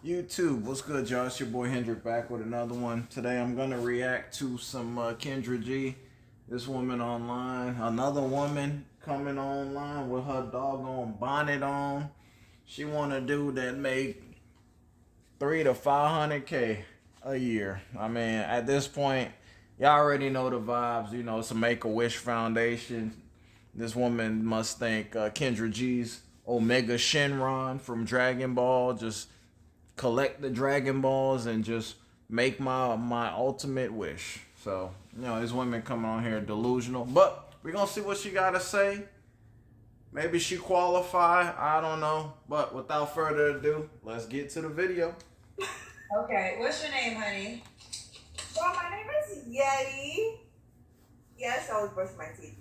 YouTube, what's good, y'all? It's your boy Hendrick back with another one. Today I'm gonna react to some Kendra G. This woman online, another woman coming online with her doggone bonnet on. She want a dude that make 300 to 500K a year. I mean, at this point, y'all already know the vibes. You know, it's a Make a Wish Foundation. This woman must think Kendra G's Omega Shenron from Dragon Ball. Just collect the Dragon Balls and just make my ultimate wish. So, you know, there's women coming on here delusional. But we're gonna see what she gotta say. Maybe she qualify. I don't know. But without further ado, let's get to the video. Okay, what's your name, honey? Well, my name is Yeti. Yes, I was brushing my teeth.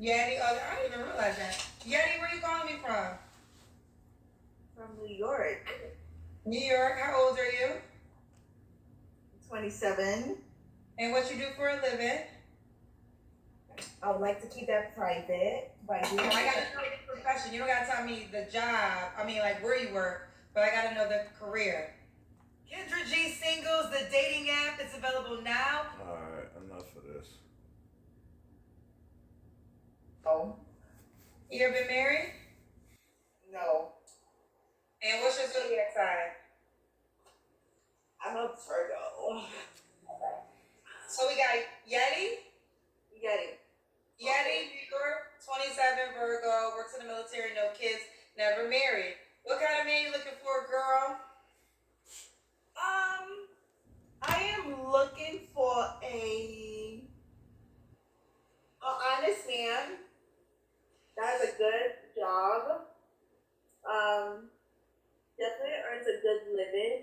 Yeti. Oh, I didn't even realize that. Yeti, where you calling me from? From New York. New York. How old are you? 27. And what you do for a living? I would like to keep that private. But I gotta know your profession. You don't gotta tell me the job. I mean, like where you work, but I gotta know the career. Kendra G Singles, the dating app that's available now. Alright, enough of this. Oh. You ever been married? No. And what's your zodiac sign? I'm a Virgo. So we got Yeti. Yeti. Yeti, New York, 27, Virgo, works in the military, no kids, never married. What kind of man you looking for, girl? I am looking for a honest man that has a good job. Definitely earns a good living.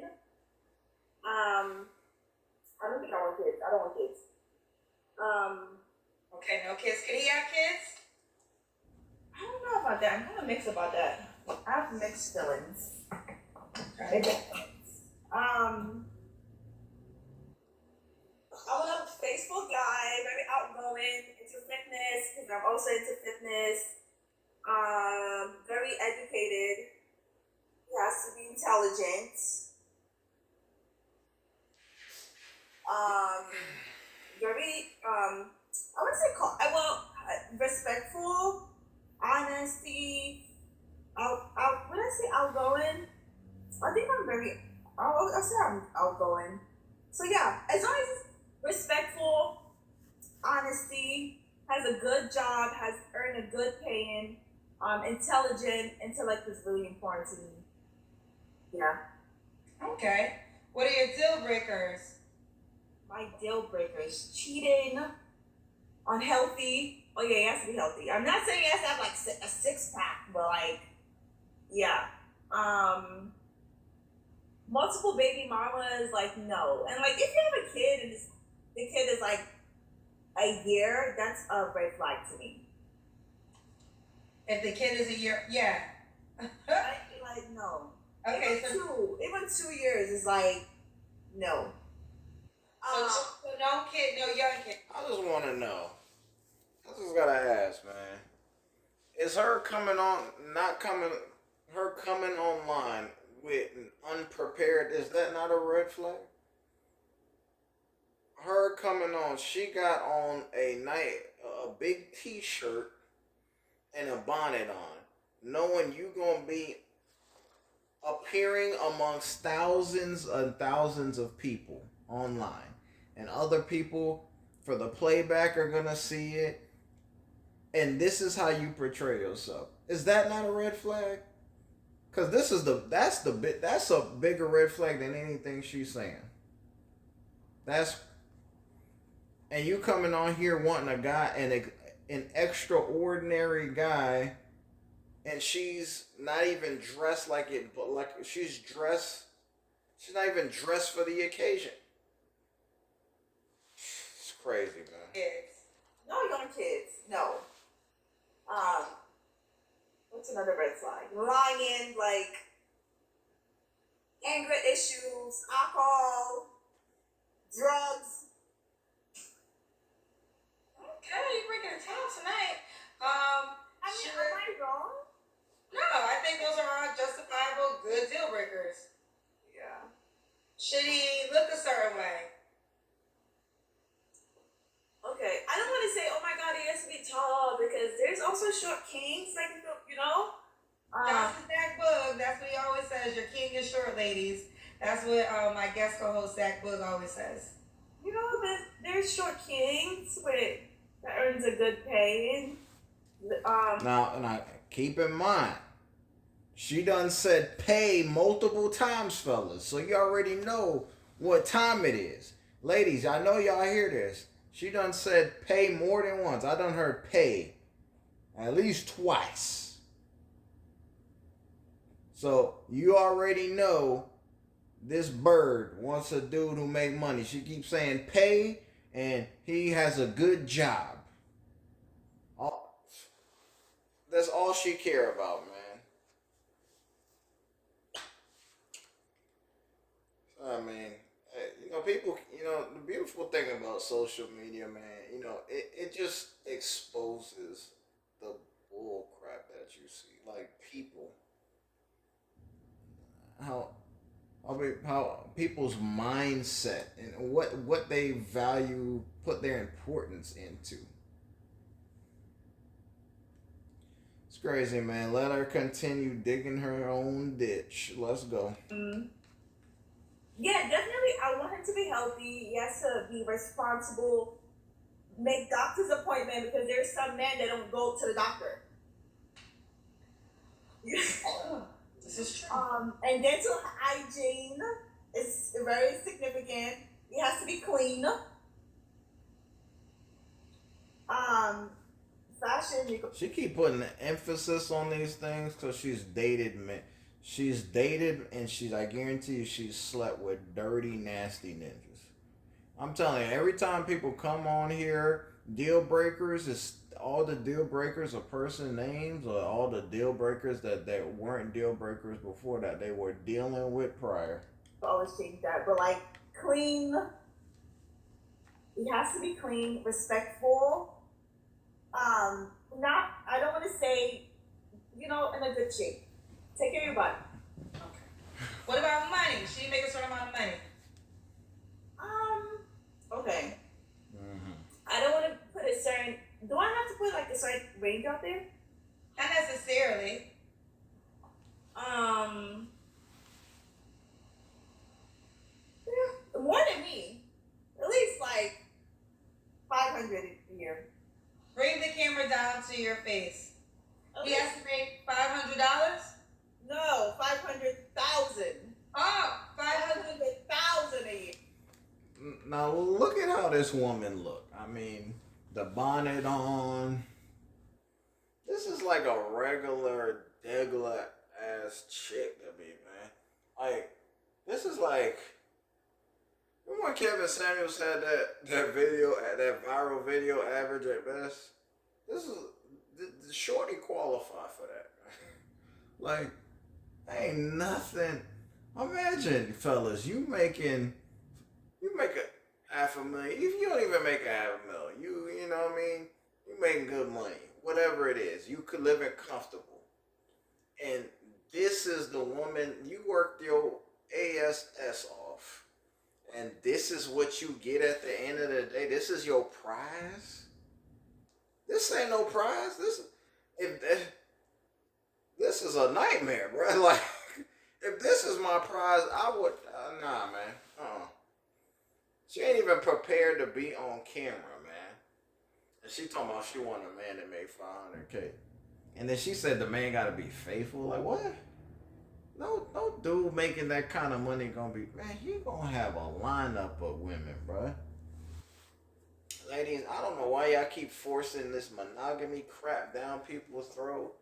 I don't think I want kids. I don't want kids. Okay, no kids. Can he have kids? I don't know about that. I'm kind of mixed about that. I have mixed feelings. It depends. I want a Facebook guy, very outgoing, into fitness, because I'm also into fitness. Very educated. He has to be intelligent. Very, I would say, respectful, honesty. When I say outgoing, I think I'll say I'm outgoing. So yeah, as long as it's respectful, honesty, has a good job, has earned a good paying, intelligent, intellect is really important to me. Yeah. Okay. What are your deal breakers? My deal breakers: cheating, unhealthy. Oh yeah, he has to be healthy. I'm not saying he has to have like a six pack, but like, yeah. Multiple baby mamas, like no. And like, if you have a kid and the kid is like a year, that's a red flag to me. If the kid is a year, yeah. like no. Okay, even 2 years is like no. So no kid, no young kid. I just wanna know. I just gotta ask, man. Is her coming online with unprepared, is that not a red flag? Her coming on, she got on a big t-shirt and a bonnet on, knowing you gonna be appearing amongst thousands and thousands of people online, and other people for the playback are gonna see it, and this is how you portray yourself. Is that not a red flag? Cause that's a bigger red flag than anything she's saying. That's and you coming on here wanting a guy and an extraordinary guy, and she's not even dressed like it, but like she's dressed. She's not even dressed for the occasion. It's crazy, man. Kids. No young kids. No. What's another red flag? Lying, like anger issues, alcohol, drugs. Okay, you're breaking the time tonight. Am I wrong? No, I think those are all justifiable good deal breakers. Should he look a certain way? Okay, I don't want to say, oh my god, he has to be tall because there's also short kings, like you know. That's Zach Boog. That's what he always says. Your king is short, ladies. That's what my guest co-host Zach Boog always says. You know, there's short kings with that earns a good pay. Now, keep in mind, she done said pay multiple times, fellas. So you already know what time it is. Ladies, I know y'all hear this. She done said pay more than once. I done heard pay at least twice. So you already know this bird wants a dude who make money. She keeps saying pay and he has a good job. That's all she care about, man. I mean, people, the beautiful thing about social media, man, it just exposes the bull crap that you see. Like people, how people's mindset and what they value, put their importance into. It's crazy, man. Let her continue digging her own ditch. Let's go. Yeah, definitely. I want him to be healthy. He has to be responsible. Make doctor's appointment because there's some men that don't go to the doctor. This is true. And dental hygiene is very significant. He has to be clean. Fashion. She keep putting emphasis on these things because she's dated men. She's dated and I guarantee you she's slept with dirty, nasty ninjas. I'm telling you, every time people come on here, deal breakers is all the deal breakers are person names or all the deal breakers that weren't deal breakers before that they were dealing with prior. I always change that, but like clean. He has to be clean, respectful. Not. I don't want to say, in a good shape. Take care of your body. Okay. What about money? Should he make a certain amount of money? Okay. Mm-hmm. I don't want to put a certain. Do I have to put like a certain range out there? Not necessarily. Yeah, more than me. At least like 500 a year. Bring the camera down to your face. Okay. He has to make $500? No, 500,000. Oh, 500,000 a year. Now look at how this woman look. I mean, the bonnet on. This is like a regular ass chick to me, man. Like, this is like. Remember when Kevin Samuels had that video, that viral video average at best? This is the shorty qualify for that. Like, ain't nothing. Imagine, fellas, you make a $500,000. If you don't even make $500,000, you know what I mean? You making good money, whatever it is. You could live in comfortable. And this is the woman, you worked your ass off. And this is what you get at the end of the day. This is your prize. This ain't no prize. This is a nightmare, bro. Like, if this is my prize, I would nah, man. She ain't even prepared to be on camera, man. And she talking about she want a man that made $500K, and then she said the man gotta be faithful. Like what? No dude making that kind of money gonna be, man, he gonna have a lineup of women, bruh. Ladies, I don't know why y'all keep forcing this monogamy crap down people's throat.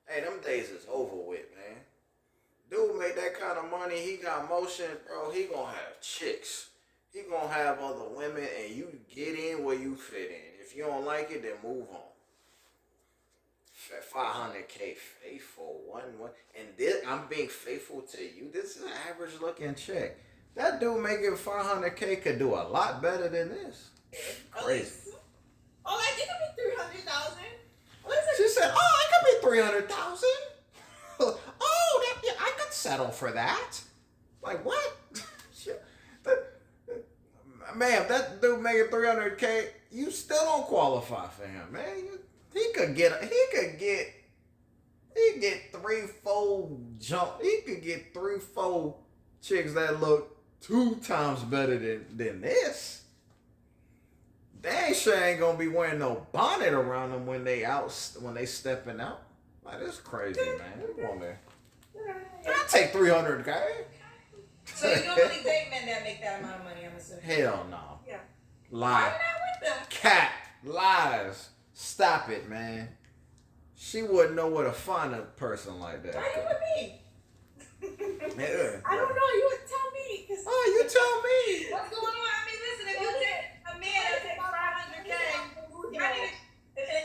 Hey, them days is over with, man. Dude made that kind of money, he got motion, bro, he gonna have chicks. He gonna have other women and you get in where you fit in. If you don't like it, then move on. 500K faithful one, and this I'm being faithful to you. This is an average looking chick. That dude making 500K could do a lot better than this. Crazy. Oh, like it could be 300,000. She said, "Oh, I could be 300,000. Oh, I could settle for that." Like what? man, if that dude making 300K, you still don't qualify for him, man. He could get 3-4 chicks that look 2 times better than this. They sure ain't gonna be wearing no bonnet around them when they stepping out. Like, this crazy, man. I'll take 300K. So you don't really date men that make that amount of money, I'm assuming. Hell no. Yeah. Why Lie. you not with them? Cat. Lies. Stop it, man. She wouldn't know where to find a person like that. Why you with me? Yeah. I don't know. You would tell me. Oh, you tell me. What's going on? I mean, listen, if you date a man that makes 500K,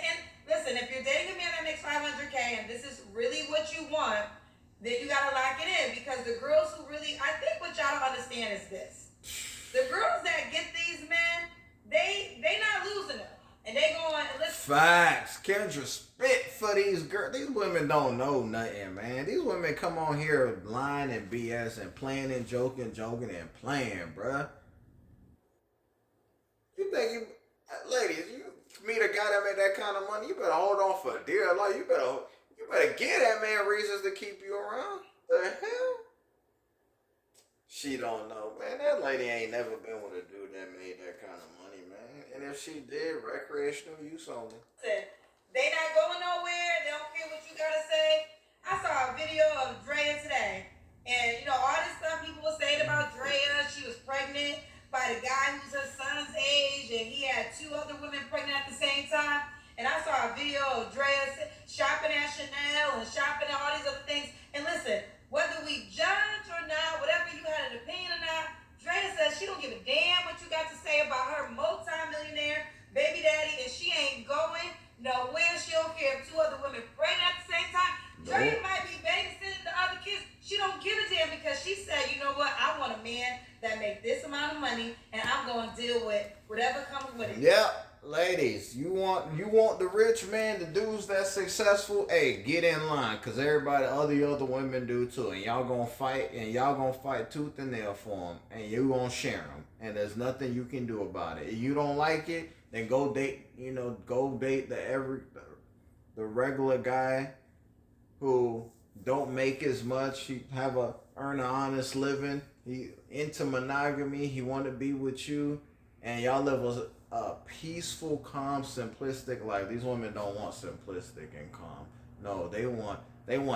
and listen, if you're dating a man that makes 500K and this is really what you want, then you gotta lock it in, because the girls who really, I think what y'all don't understand is this: the girls that get these men, they not losing them, and they going and listen. Facts. Kendra spit for these girls. These women don't know nothing, man. These women come on here lying and BS and playing and joking and playing, bruh. You think you, ladies, you meet a guy that made that kind of money, you better hold on for dear life. You better give that man reasons to keep you around. The hell? She don't know, man. That lady ain't never been with a dude that made that kind of money, man. And if she did, recreational use only. They not going nowhere. They don't care what you gotta say. I saw a video of Drea today, and you know all this stuff people were saying about Drea. She was pregnant by the guy who's her son's age, and he had 2 other women pregnant at the same time. And I saw a video of Drea shopping at Chanel and shopping at all these other things. And listen, whether we judge or not, whatever you had an opinion or not, Drea says she don't give a damn what you got to say about her multi-millionaire baby daddy, and she ain't going nowhere. She don't care if 2 other women pregnant at the same time. Drea might be babysitting the other kids. She don't give a damn, because she said, you know what, I want a man that make this amount of money, and I'm going to deal with whatever comes with it. Yep. Ladies, you want the rich man, the dudes that's successful, hey, get in line, because everybody, other women do too, and y'all gonna fight tooth and nail for them, and you gonna share them, and there's nothing you can do about it. If you don't like it, then go date the regular guy who don't make as much, he earn an honest living, he into monogamy, he want to be with you, and y'all live a peaceful, calm, simplistic life. These women don't want simplistic and calm. No, they want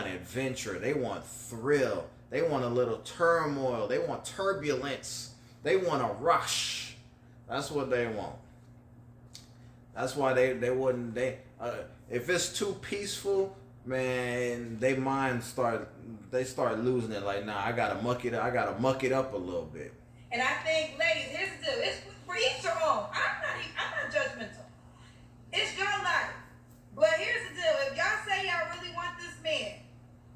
adventure. They want thrill. They want a little turmoil. They want turbulence. They want a rush. That's what they want. That's why they wouldn't. If it's too peaceful, man, they start losing it. Like, nah, I gotta muck it up a little bit. And I think, ladies, here's the deal. It's for each your own. I'm not judgmental. It's your life. But here's the deal. If y'all say y'all really want this man,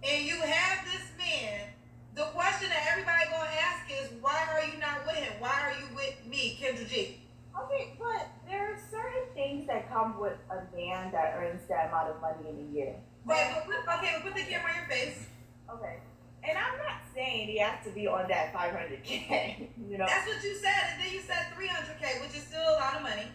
and you have this man, the question that everybody gonna ask is, why are you not with him? Why are you with me, Kendra G? Okay, but there are certain things that come with a man that earns that amount of money in a year. But put the camera on your face. Okay. And I'm not saying he has to be on that 500K, you know? That's what you said, and then you said 300K, which is still a lot of money.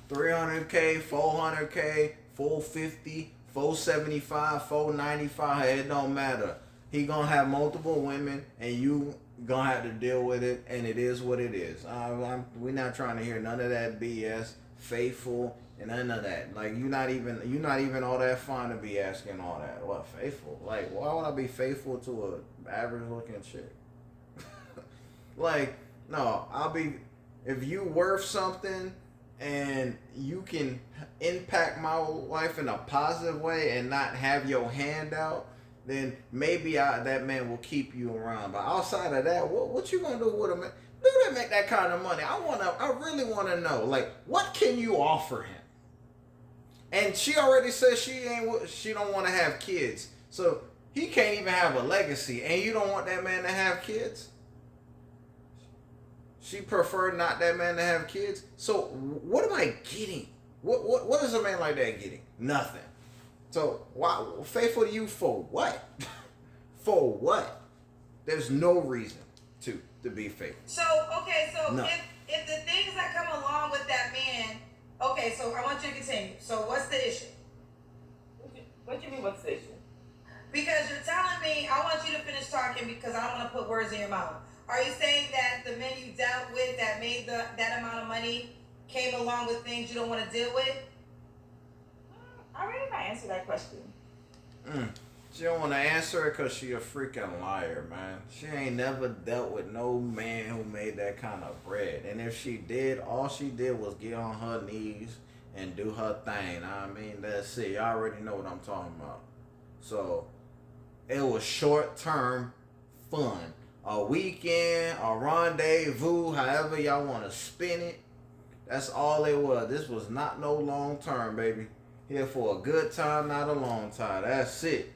300K, 400K, 450, 475, 495, it don't matter. He gonna have multiple women, and you gonna have to deal with it, and it is what it is. We're not trying to hear none of that BS, faithful, and none of that. Like, you're not even all that fine to be asking all that. What, faithful? Like, why would I be faithful to a average looking chick? Like, no, if you worth something and you can impact my life in a positive way and not have your hand out, then maybe that man will keep you around. But outside of that, what you gonna do with a man? Do that make that kind of money? I really wanna know, like, what can you offer him? And she already said she don't want to have kids. So he can't even have a legacy. And you don't want that man to have kids? She preferred not that man to have kids. So what am I getting? What is a man like that getting? Nothing. So why faithful to you for what? For what? There's no reason to be faithful. So okay, so No. if the things that come along with that man, okay, so I want you to continue. So what's the issue? What do you mean, what's the issue? Because you're telling me, I want you to finish talking because I don't want to put words in your mouth. Are you saying that the men you dealt with that made that amount of money came along with things you don't want to deal with? I already not answer that question. She don't want to answer it because she a freaking liar, man. She ain't never dealt with no man who made that kind of bread. And if she did, all she did was get on her knees and do her thing. I mean, that's it. Y'all already know what I'm talking about. So, it was short-term fun. A weekend, a rendezvous, however y'all want to spin it. That's all it was. This was not no long-term, baby. Here for a good time, not a long time. That's it.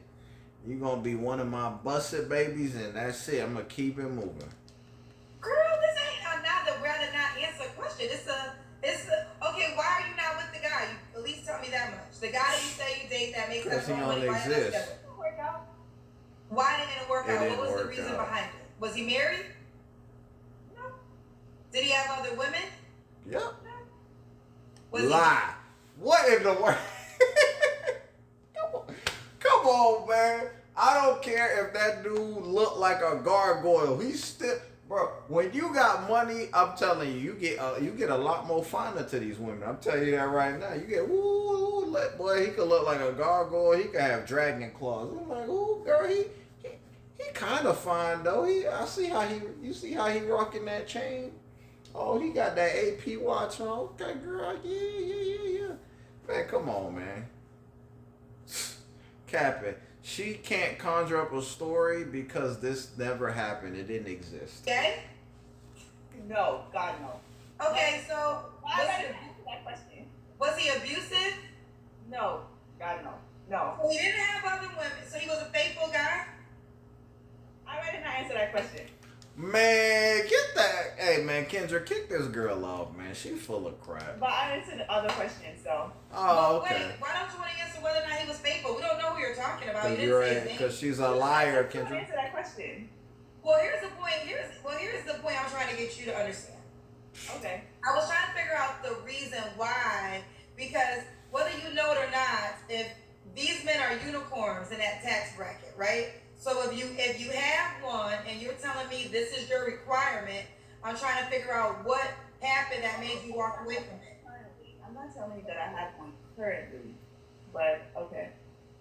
You gonna be one of my busted babies, and that's it. I'm gonna keep it moving. Girl, this ain't another rather not answer question. It's a okay. Why are you not with the guy? You at least tell me that much. The guy that you say you date that makes Because that he more money. don't Why didn't it exist. work out? Why didn't it work It out? didn't What was the work reason out. behind it? Was he married? No. Did he have other women? Yep. Was he- Lie. What in the world? Come on, man. I don't care if that dude looked like a gargoyle. He's still, bro. When you got money, I'm telling you, you get a lot more finer to these women. I'm telling you that right now. You get boy. He could look like a gargoyle. He could have dragon claws. I'm like, ooh, girl, he kind of fine though. I see how you see how he rocking that chain. Oh, he got that AP watch on. Okay, girl, yeah. Man, come on, man. Cap it. She can't conjure up a story because this never happened. It didn't exist. Okay. No, God no. Okay, so Why did I answer that question? was he abusive? No, God no. No. So he didn't have other women. So he was a faithful guy. I already not answer that question. Man, get that. Hey, man, Kendra, kick this girl off, man. She full of crap. But I answered the other questions, so. Oh, okay. Wait, why don't you want to answer whether or not he was faithful? We don't know who you're talking about. You Because didn't you're say his right. name. Because she's a liar, I Kendra. answer that question. Well, here's the point. Here's the point I'm trying to get you to understand. Okay. I was trying to figure out the reason why, because whether you know it or not, if these men are unicorns in that tax bracket, right? So if you have one and you're telling me this is your requirement, I'm trying to figure out what happened that made you walk away from it. I'm not telling you that I have one currently, but okay.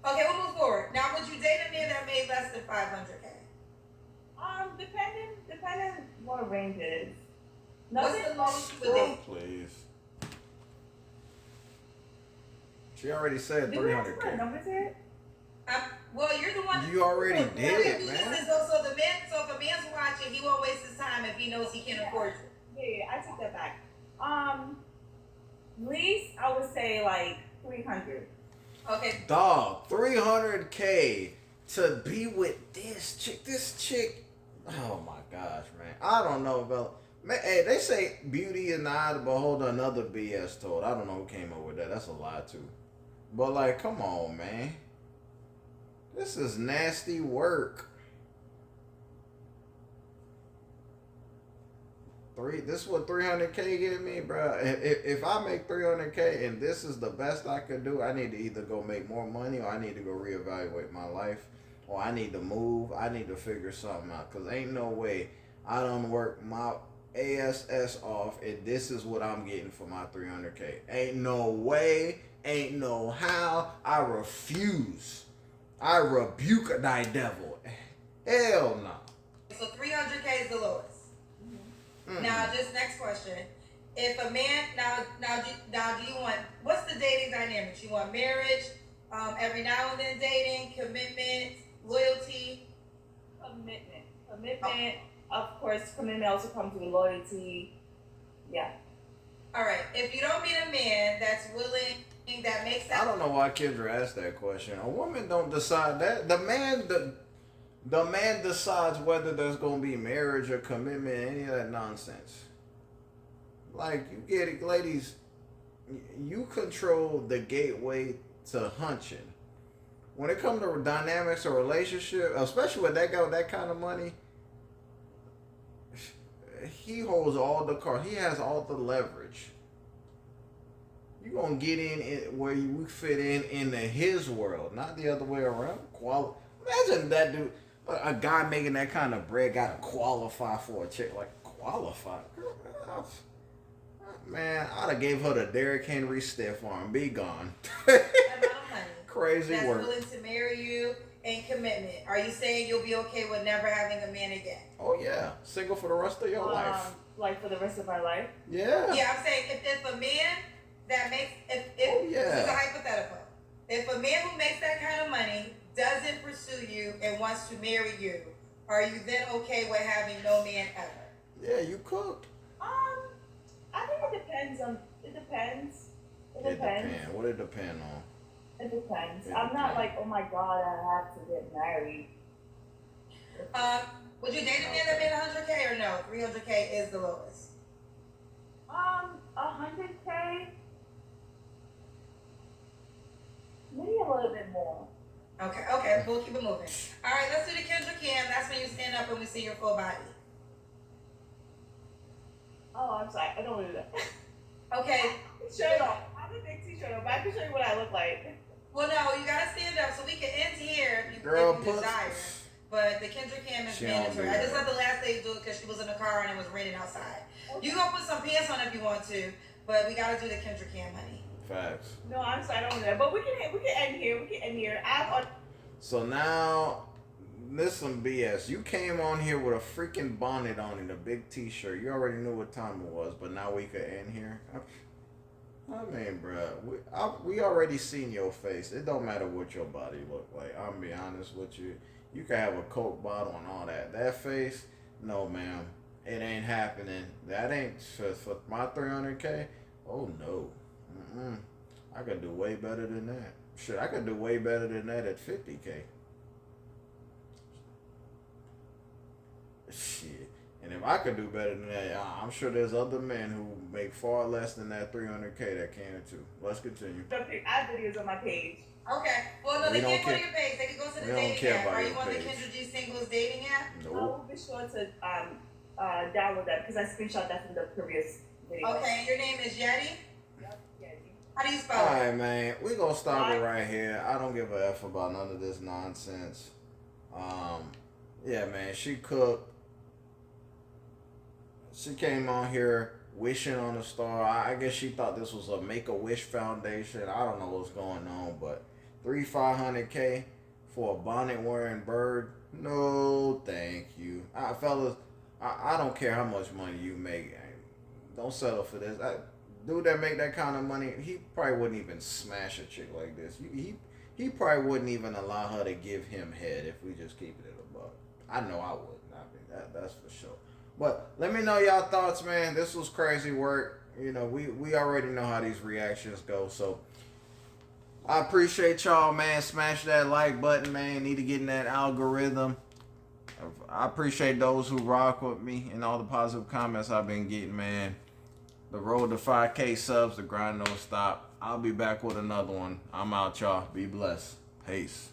Okay, we'll move forward. Now, would you date a man that made less than 500K? Depending what range it is. What's the lowest you would Oh, date? please. She already said Did we have to put 300K. numbers here? Well, you're the one. You already What did you it, do man. is, so if a man's watching, he won't waste his time if he knows he can't afford you. Yeah, I take that back. Least I would say like 300. Okay. Dog, 300K to be with this chick. Oh my gosh, man. I don't know, Bella. Man, hey, they say beauty is the eye of the beholder. Another BS told. I don't know who came up with that. That's a lie too. But like, come on, man. This is nasty work. This is what 300K give me, bro. If I make 300K and this is the best I could do, I need to either go make more money or I need to go reevaluate my life or I need to move. I need to figure something out because ain't no way I don't work my ASS off and this is what I'm getting for my 300K. Ain't no way, ain't no how. I refuse. I rebuke thy devil. Hell no. So 300K is the lowest. Mm-mm. Now, just next question. If a man now do you want, what's the dating dynamics? You want marriage, every now and then dating, commitment, loyalty? Commitment. Of course, commitment also comes with loyalty. Yeah. All right. If you don't meet a man that's willing, that makes that. I don't know why Kendra asked that question. A woman don't decide that. The man decides whether there's gonna be marriage or commitment, any of that nonsense. Like, you get it, ladies. You control the gateway to hunching. When it comes to dynamics or relationship, especially with that guy with that kind of money, he holds all the cards. He has all the leverage. You gonna get in where you fit in into his world, not the other way around. Imagine that dude, a guy making that kind of bread, got to qualify for a chick. Like qualify, man. I'd have gave her the Derrick Henry stiff arm. Be gone. Amount of money. Crazy that's work. Willing to marry you and commitment. Are you saying you'll be okay with never having a man again? Oh yeah, single for the rest of your life. Like for the rest of my life? Yeah. Yeah, I'm saying if a man that makes if Oh, yeah. this is a hypothetical. If a man who makes that kind of money doesn't pursue you and wants to marry you, are you then okay with having no man ever? Yeah, you cooked. I think it depends on. It depends. It depends. What it depend on? It depends. I'm not like, oh my god, I have to get married. Would you date a man that made 100K or no? 300K is the lowest. 100K. Maybe a little bit more. Okay, we'll keep it moving. All right, let's do the Kendra Cam. That's when you stand up and we see your full body. Oh, I'm sorry. I don't want to do that. Okay. Shirt off. I have a big t-shirt on, but I can show you what I look like. Well, no, you gotta stand up so we can end here if you desire. But the Kendra Cam is mandatory. I just let the last lady do it because she was in the car and it was raining outside. Okay. You gonna put some pants on if you want to, but we gotta do the Kendra Cam, honey. Facts. No, I'm sorry, I don't want that. But we can end here. We can end here. So now, this some BS. You came on here with a freaking bonnet on and a big t-shirt. You already knew what time it was, but now we could end here. I mean, bruh, we already seen your face. It don't matter what your body look like. I'm gonna be honest with you. You can have a Coke bottle and all that. That face, no, ma'am. It ain't happening. That ain't for my 300K. Oh, no. I could do way better than that. Shit, I could do way better than that at 50K. Shit. And if I could do better than that, I'm sure there's other men who make far less than that 300K that can too. Let's continue. I have videos on my page. Okay. Well, no, they can't go to your page. They can go to the dating app. Are you on the Kendra G Singles dating app? Nope. I will be sure to download that because I screenshot that from the previous video. Okay, your name is Yeti? Yep, Yeti. How do you spell it? Alright, man. We gonna stop it right here. I don't give a F about none of this nonsense. Yeah, man. She cooked. She came on here wishing on a star. I guess she thought this was a Make-A-Wish Foundation. I don't know what's going on, but 500K for a bonnet wearing bird? No, thank you. Fellas, I don't care how much money you make. Don't settle for this. Dude that make that kind of money, he probably wouldn't even smash a chick like this. He probably wouldn't even allow her to give him head if we just keep it at a buck. I know I wouldn't. I mean, that's for sure. But let me know y'all thoughts, man. This was crazy work. You know, we already know how these reactions go. So I appreciate y'all, man. Smash that like button, man. Need to get in that algorithm. I appreciate those who rock with me and all the positive comments I've been getting, man. The road to 5K subs, the grind don't stop. I'll be back with another one. I'm out, y'all. Be blessed. Peace.